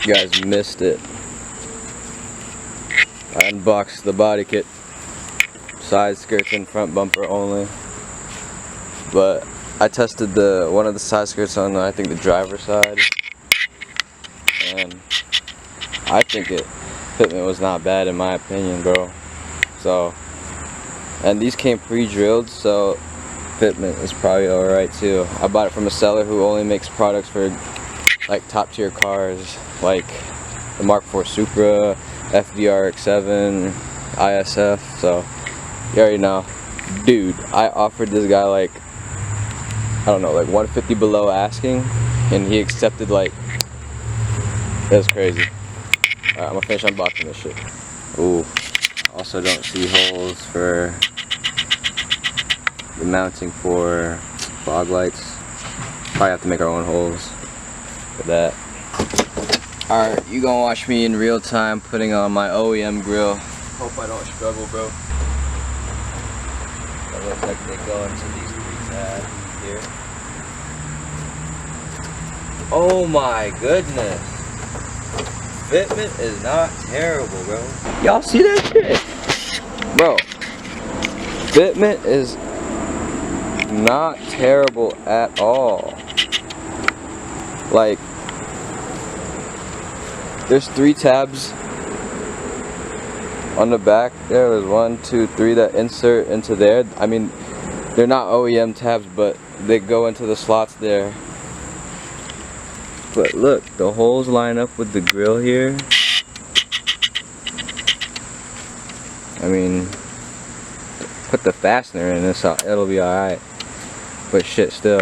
You guys missed it. I unboxed the body kit. Side skirts and front bumper only. But I tested one of the side skirts on I think the driver's side. And I think fitment was not bad in my opinion, bro. So, and these came pre-drilled, so fitment is probably alright too. I bought it from a seller who only makes products for like top tier cars, like the Mark IV Supra, FDRX7, ISF. So you already know. Dude, I offered this guy like, I don't know, like 150 below asking, and he accepted like, it was crazy. Alright, I'm gonna finish unboxing this shit. Ooh, also don't see holes for the mounting for fog lights. Probably have to make our own holes for that. Alright, you gonna watch me in real time putting on my OEM grill. Hope I don't struggle, bro. It looks like they go into these 3 tabs here. Oh my goodness. Fitment is not terrible, bro. Y'all see that shit? Bro, fitment is not terrible at all. Like, there's 3 tabs on the back. There's 1, 2, 3 that insert into there. I mean, they're not OEM tabs, but they go into the slots there. But look, the holes line up with the grill here. I mean, put the fastener in this, it'll be alright. But shit, still.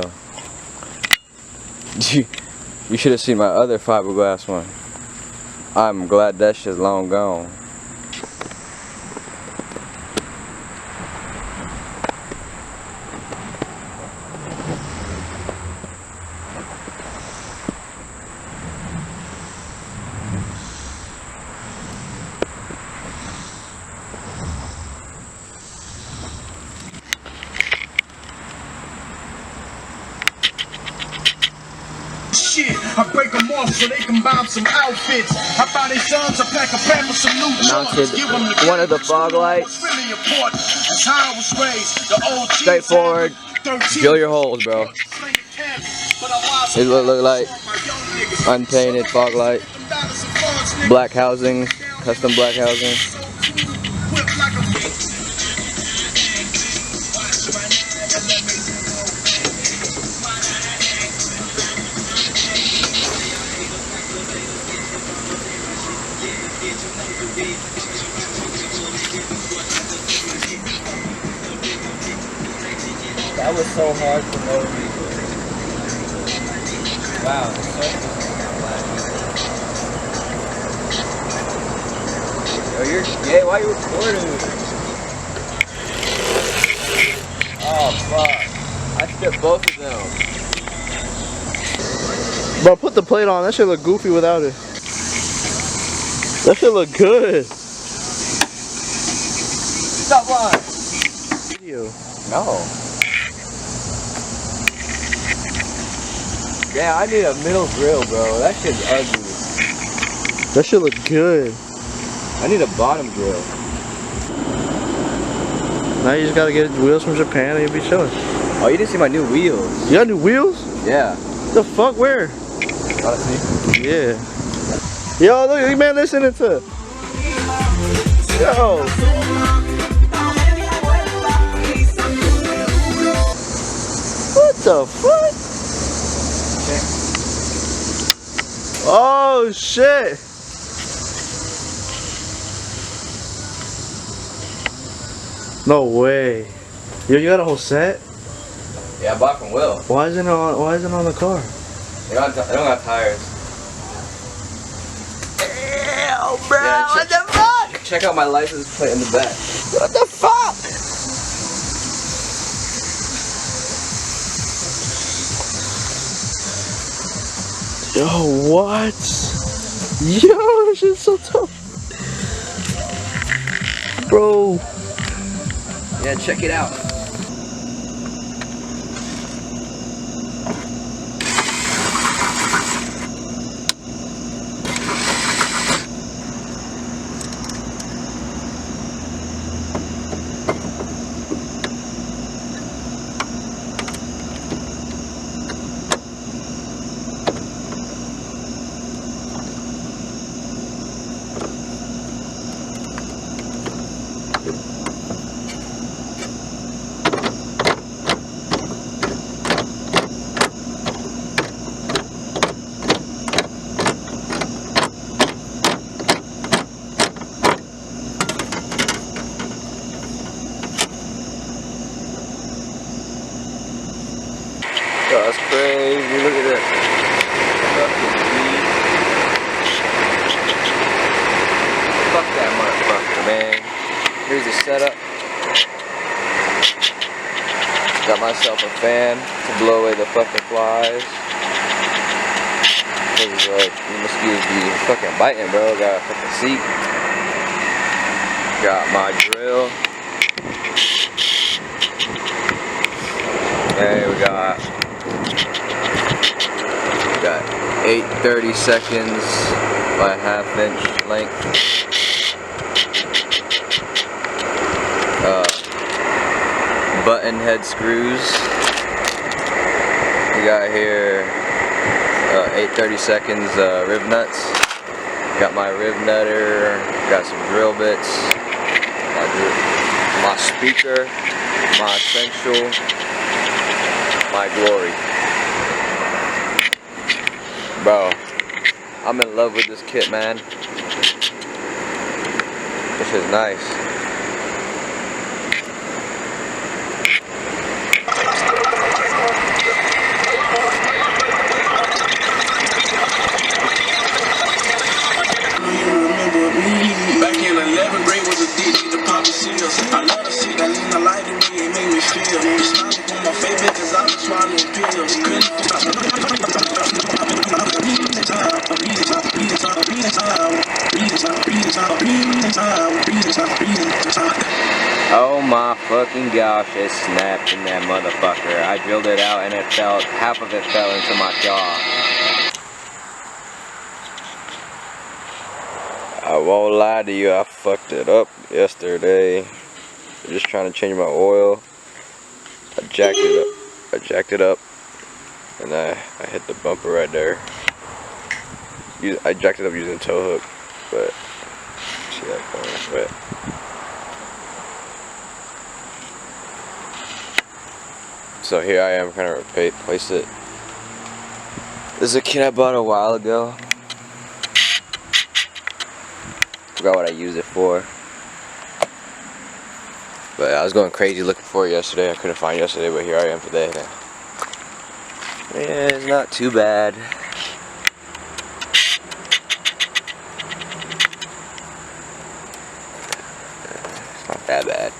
You should have seen my other fiberglass one. I'm glad that shit's long gone. I break them off so they can buy some outfits. I buy their sons a pack of pants with some new mounted one of the fog lights. Straightforward. Drill your holes, bro. It look like unpainted fog light. Black housing, custom black housing. That was so hard for no reason. Wow. Yo, you're gay. Why are you recording me? Oh, fuck. I stripped both of them. Bro, put the plate on. That shit look goofy without it. That shit look good. Stop lying. Video. No. Yeah, I need a middle grill, bro. That shit's ugly. That shit look good. I need a bottom grill. Now you just gotta get wheels from Japan and you'll be chilling. Oh, you didn't see my new wheels? You got new wheels? Yeah. The fuck, where? Honestly. Yeah. Yo, look, you man listening to. Yo. What the fuck? Oh shit! No way! Yo, you got a whole set? Yeah, I bought from Will. Why isn't it on? Why isn't it on the car? They don't got tires. Ew, bro! Yeah, what the fuck? Check out my license plate in the back. What the fuck? Yo, what? Yo, this shit's so tough. Bro. Yeah, check it out. setup. Got myself a fan to blow away the fucking flies. Cause like the mosquitoes be fucking biting, bro. Got a fucking seat. Got my drill. Okay, we got 8 30-seconds by 1/2 inch length. Button head screws. We got here 8 30-seconds rib nuts. Got my rib nutter. Got some drill bits. My speaker. My essential. My glory. Bro, I'm in love with this kit, man. This is nice. Back in 11th grade was a DJ to pop the seals. I love to see that in the light of me, it made me feel. You smiling for my favorite cause I was swallowing pills. Oh my fucking gosh, it snapped in that motherfucker. I drilled it out and it fell, half of it fell into my jaw. I won't lie to you, I fucked it up yesterday. I'm just trying to change my oil. I jacked it up and I hit the bumper right there. I jacked it up using a tow hook, but see that going wet. So here I am trying to replace it. This is a kit I bought a while ago. Forgot what I used it for. But I was going crazy looking for it yesterday. I couldn't find it yesterday, but here I am today. Yeah, it's not too bad. It's not that bad.